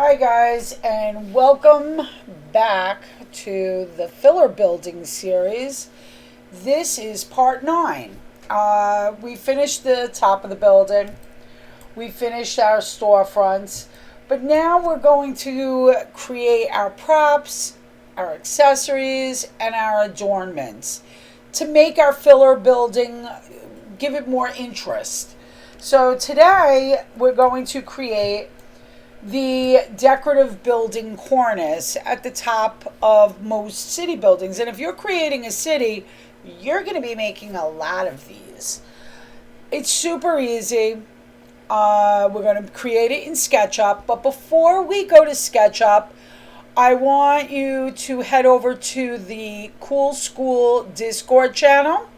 Hi, guys, and welcome back to the filler building series. This is part 9. We finished the top of the building, we finished our storefronts, but now we're going to create our props, our accessories, and our adornments to make our filler building give it more interest. So, today we're going to create the decorative building cornice at the top of most city buildings. And if you're creating a city, you're going to be making a lot of these. It's super easy. We're going to create it in SketchUp. But before we go to SketchUp, I want you to head over to the Cool School Discord channel.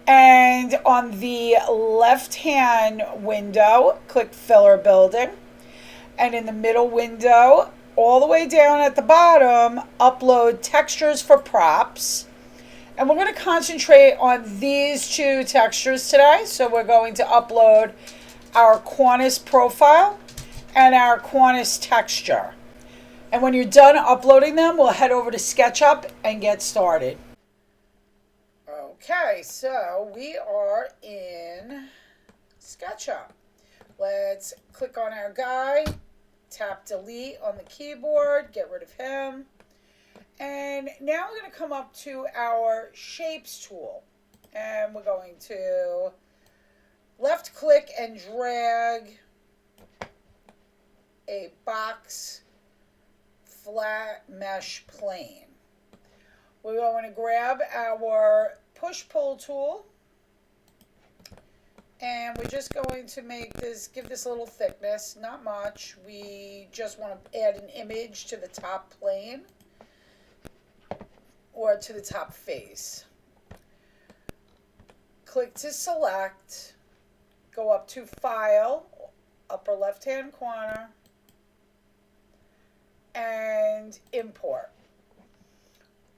And on the left hand window, click Filler Building. And in the middle window, all the way down at the bottom, upload textures for props. And we're going to concentrate on these two textures today. So we're going to upload our cornice profile and our cornice texture. And when you're done uploading them, we'll head over to SketchUp and get started. Okay, so we are in SketchUp. Let's click on our guy, tap delete on the keyboard, get rid of him. And now we're going to come up to our shapes tool. And we're going to left click and drag a box flat mesh plane. We're going to grab our push pull tool. And we're just going to give this a little thickness, not much. We just want to add an image to the top plane or to the top face. Click to select, go up to File, upper left hand corner, and Import.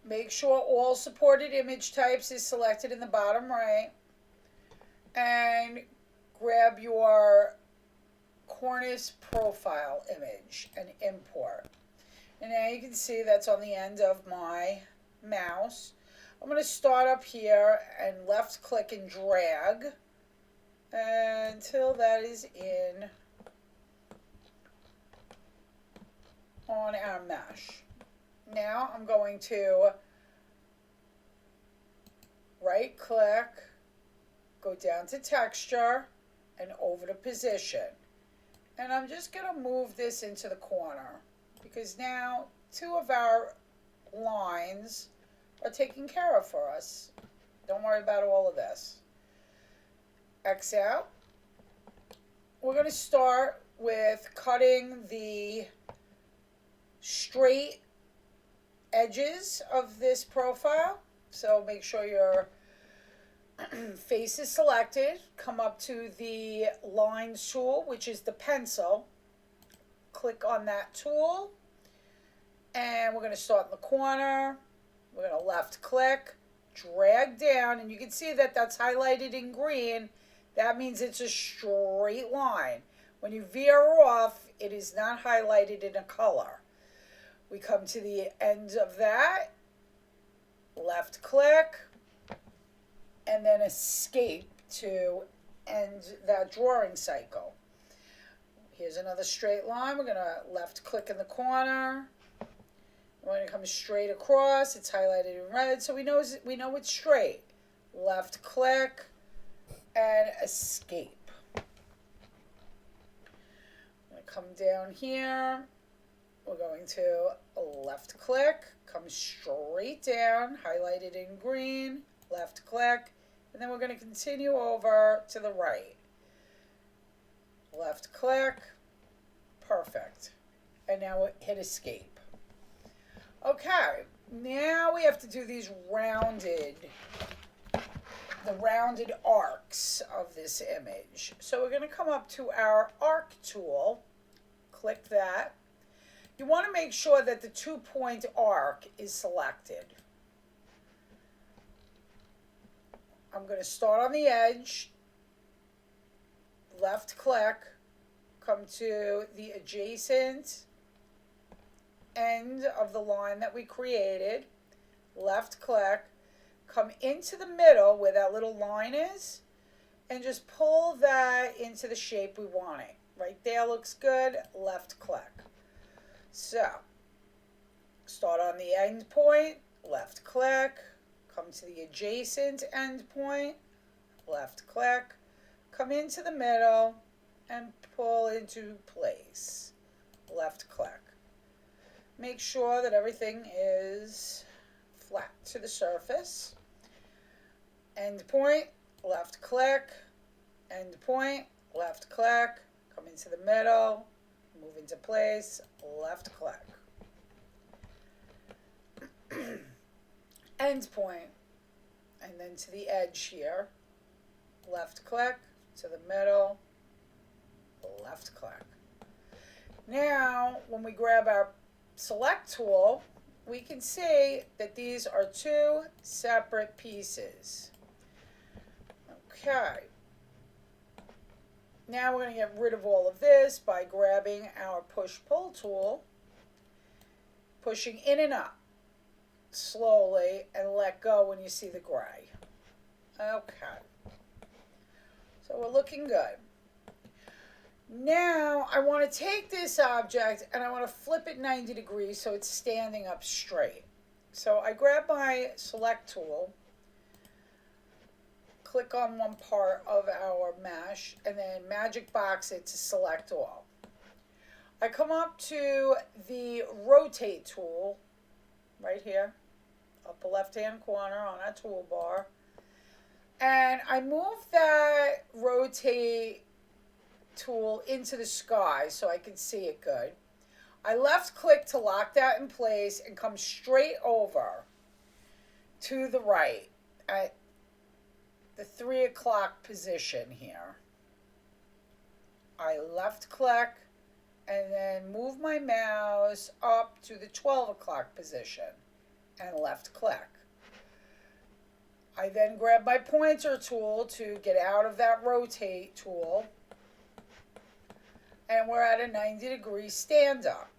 Make sure all supported image types is selected in the bottom right. And grab your cornice profile image and import. And now you can see that's on the end of my mouse. I'm going to start up here and left click and drag until that is in on our mesh. Now I'm going to right click, go down to texture and over to position. And I'm just going to move this into the corner because now two of our lines are taken care of for us. Don't worry about all of this. X out. We're going to start with cutting the straight edges of this profile. So make sure your face is selected. Come up to the line tool, which is the pencil. Click on that tool. And we're going to start in the corner. We're going to left click, drag down, and you can see that that's highlighted in green. That means it's a straight line. When you veer off, it is not highlighted in a color. We come to the end of that. Left click. And then escape to end that drawing cycle. Here's another straight line. We're going to left click in the corner. When it comes straight across, it's highlighted in red, so we know it's straight. Left click and escape. I'm going to come down here. We're going to left click, come straight down, highlighted in green, left click. And then we're going to continue over to the right. Left click. Perfect. And now we hit escape. Okay. Now we have to do these rounded arcs of this image. So we're going to come up to our arc tool. Click that. You want to make sure that the 2-point arc is selected. I'm going to start on the edge, left click, come to the adjacent end of the line that we created, left click, come into the middle where that little line is, and just pull that into the shape we want it. Right there looks good, left click. So, start on the end point, left click, come to the adjacent end point, left click, come into the middle, and pull into place, left click. Make sure that everything is flat to the surface. End point, left click, end point, left click, come into the middle, move into place, left click. End point, and then to the edge here, left click, to the middle, left click. Now, when we grab our select tool, we can see that these are two separate pieces. Okay. Now we're going to get rid of all of this by grabbing our push-pull tool, pushing in and up slowly, and let go when you see the gray. Okay. So we're looking good. Now I want to take this object and I want to flip it 90 degrees so it's standing up straight. So I grab my select tool, click on one part of our mesh, and then magic box it to select all. I come up to the rotate tool right here, upper left hand corner on our toolbar, and I move that rotate tool into the sky so I can see it good. I left click to lock that in place and come straight over to the right at the 3 o'clock position here. I left click and then move my mouse up to the 12 o'clock position and left click. I then grab my pointer tool to get out of that rotate tool, and we're at a 90 degree stand up.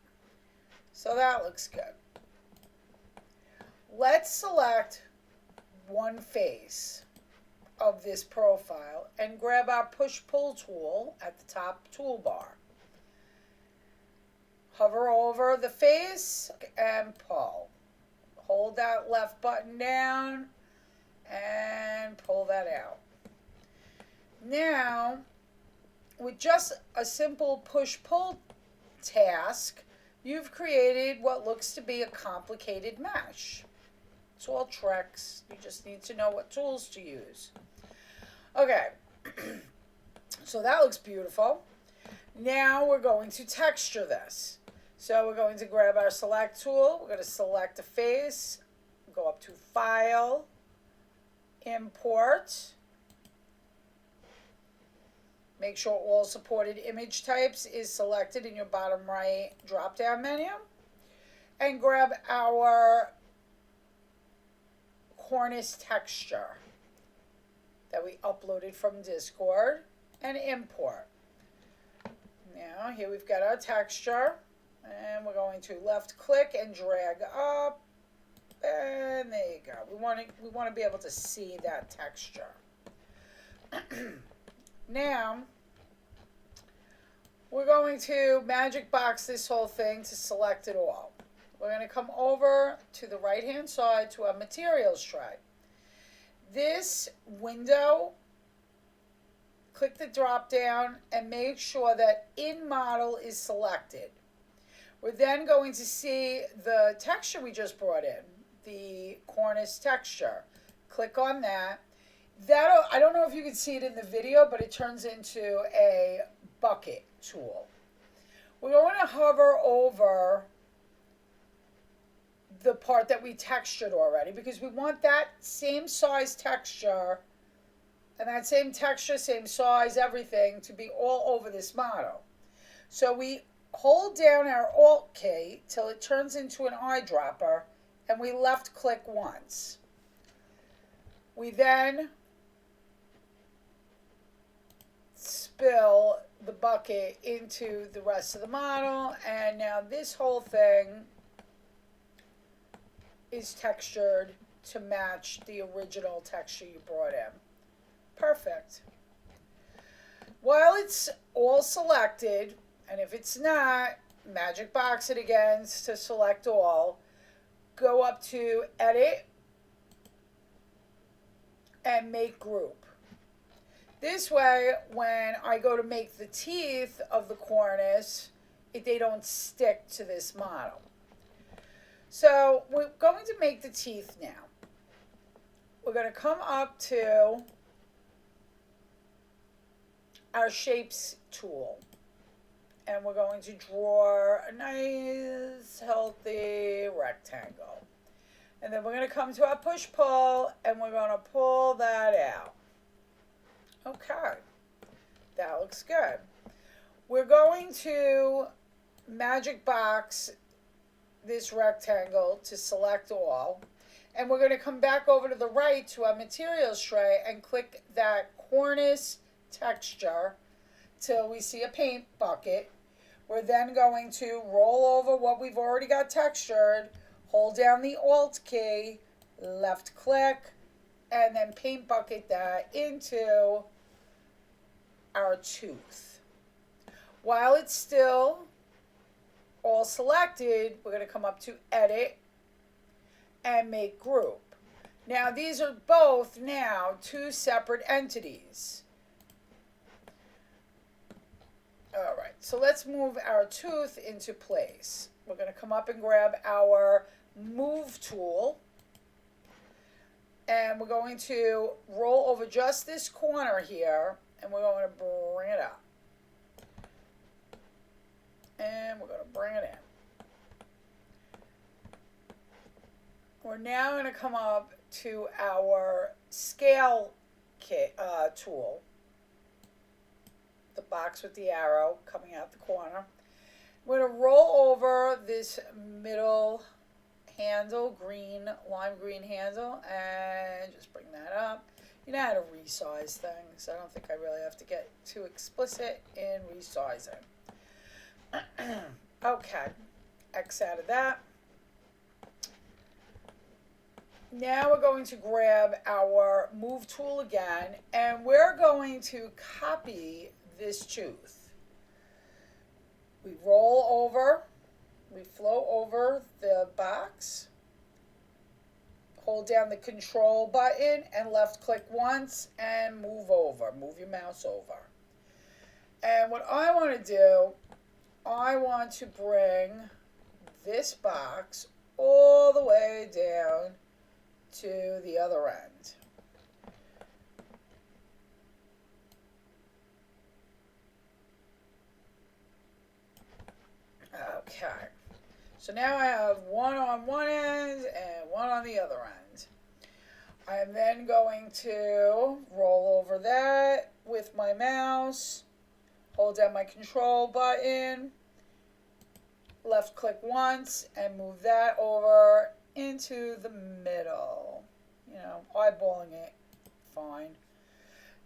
So that looks good. Let's select one face of this profile and grab our push-pull tool at the top toolbar. Hover over the face and pull. Hold that left button down and pull that out. Now, with just a simple push-pull task, you've created what looks to be a complicated mesh. It's all tricks. You just need to know what tools to use. Okay, so that looks beautiful. Now we're going to texture this. So we're going to grab our select tool. We're going to select a face, go up to File, Import. Make sure all supported image types is selected in your bottom right drop-down menu. And grab our cornice texture that we uploaded from Discord and import. Now here we've got our texture, and we're going to left click and drag up, and there you go. We want to be able to see that texture. Now we're going to magic box this whole thing to select it all. We're going to come over to the right hand side to our materials tray. This window, click the drop down and make sure that in model is selected. We're then going to see the texture we just brought in, the cornice texture. Click on that. I don't know if you can see it in the video, but it turns into a bucket tool. We're going to hover over the part that we textured already because we want that same size texture and that same texture, same size, everything to be all over this model. So we hold down our Alt key till it turns into an eyedropper and we left click once. We then spill the bucket into the rest of the model, and now this whole thing is textured to match the original texture you brought in. Perfect. While it's all selected, and if it's not, magic box it again to select all, go up to edit and make group. This way, when I go to make the teeth of the cornice, they don't stick to this model. So we're going to make the teeth now. We're going to come up to our shapes tool, and we're going to draw a nice healthy rectangle. And then we're going to come to our push pull, and we're going to pull that out. Okay, that looks good. We're going to magic box this rectangle to select all, and we're going to come back over to the right to our materials tray and click that cornice texture till we see a paint bucket. We're then going to roll over what we've already got textured, hold down the Alt key, left click, and then paint bucket that into our tooth. While it's still all selected, we're going to come up to edit and make group. Now these are both now two separate entities. All right, so let's move our tooth into place. We're going to come up and grab our move tool, and we're going to roll over just this corner here, and we're going to bring it up. And we're going to bring it in. We're now going to come up to our scale tool, the box with the arrow coming out the corner. We're going to roll over this middle handle, lime green handle, and just bring that up. You know how to resize things. I don't think I really have to get too explicit in resizing. Okay, X out of that. Now we're going to grab our move tool again, and we're going to copy this tooth. We roll over, we flow over the box, hold down the control button and left click once and move over, move your mouse over. And what I want to do, I want to bring this box all the way down to the other end. Okay, so now I have one on one end and one on the other end. I am then going to roll over that with my mouse, hold down my control button, left click once, and move that over into the middle. You know, eyeballing it, fine.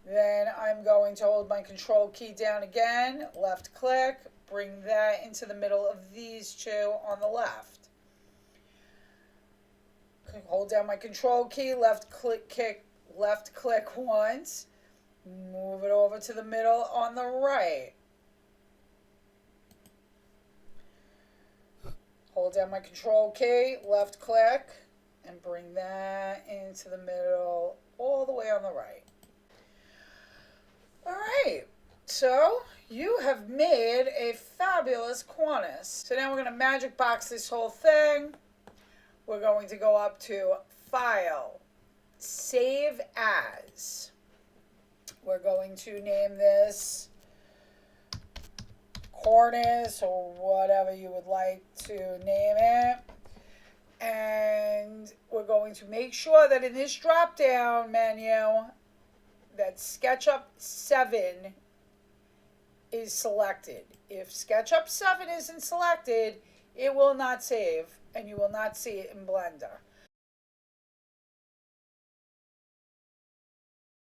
Then I'm going to hold my control key down again, left click, bring that into the middle of these two on the left. Hold down my control key, left click once, move it over to the middle on the right. Hold down my control key, left click, and bring that into the middle all the way on the right. All right, so you have made a fabulous cornice. So now we're going to magic box this whole thing. We're going to go up to File, Save As. We're going to name this cornice or whatever you would like to name it. And we're going to make sure that in this drop-down menu that SketchUp 7 is selected. If SketchUp 7 isn't selected, it will not save and you will not see it in Blender.